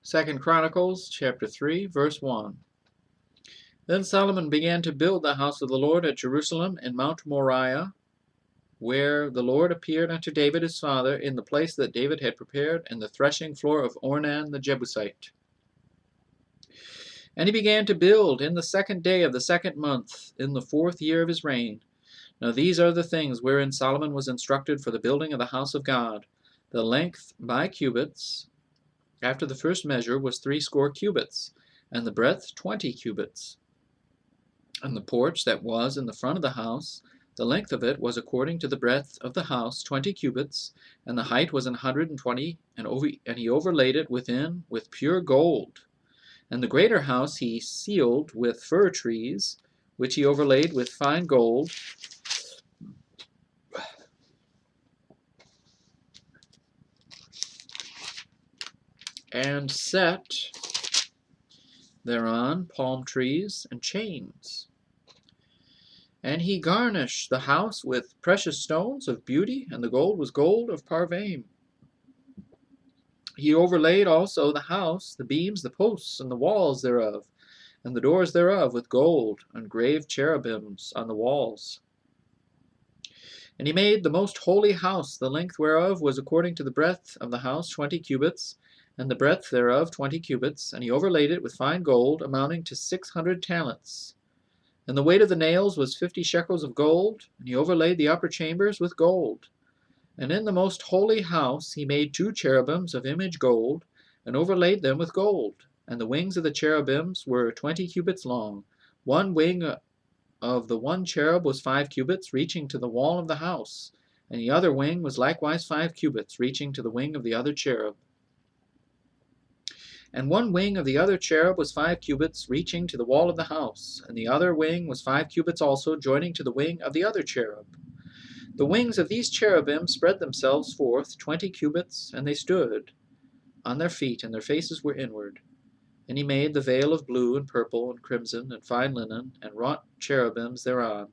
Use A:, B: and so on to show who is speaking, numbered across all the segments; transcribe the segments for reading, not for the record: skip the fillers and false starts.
A: 2 Chronicles chapter 3, verse 1. Then Solomon began to build the house of the Lord at Jerusalem in Mount Moriah, where the Lord appeared unto David his father, in the place that David had prepared in the threshing floor of Ornan the Jebusite. And he began to build in the 2nd day of the 2nd month, in the 4th year of his reign. Now these are the things wherein Solomon was instructed for the building of the house of God. The length by cubits, after the first measure, was 60 cubits, and the breadth 20 cubits. And the porch that was in the front of the house, the length of it was according to the breadth of the house 20 cubits, and the height was 120, and he overlaid it within with pure gold. And the greater house he sealed with fir trees, which he overlaid with fine gold, and set thereon palm trees and chains. And he garnished the house with precious stones of beauty, and the gold was gold of Parvaim. He overlaid also the house, the beams, the posts, and the walls thereof, and the doors thereof with gold, and graved cherubims on the walls. And he made the most holy house, the length whereof was according to the breadth of the house 20 cubits, and the breadth thereof 20 cubits, and he overlaid it with fine gold, amounting to 600 talents. And the weight of the nails was 50 shekels of gold, and he overlaid the upper chambers with gold. And in the most holy house he made 2 cherubims of image gold, and overlaid them with gold. And the wings of the cherubims were 20 cubits long. One wing of the one cherub was 5 cubits, reaching to the wall of the house, and the other wing was likewise 5 cubits, reaching to the wing of the other cherub. And one wing of the other cherub was 5 cubits, reaching to the wall of the house, and the other wing was 5 cubits also, joining to the wing of the other cherub. The wings of these cherubim spread themselves forth 20 cubits, and they stood on their feet, and their faces were inward. And he made the veil of blue and purple and crimson and fine linen, and wrought cherubims thereon.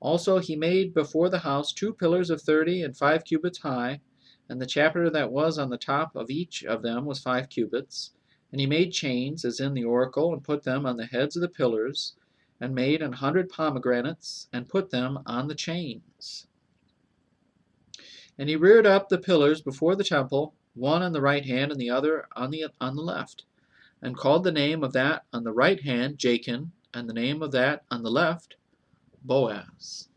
A: Also he made before the house 2 pillars of 30 and 5 cubits high, and the chapiter that was on the top of each of them was 5 cubits. And he made chains, as in the oracle, and put them on the heads of the pillars, and made 100 pomegranates, and put them on the chains. And he reared up the pillars before the temple, one on the right hand and the other on the left, and called the name of that on the right hand Jachin, and the name of that on the left Boaz.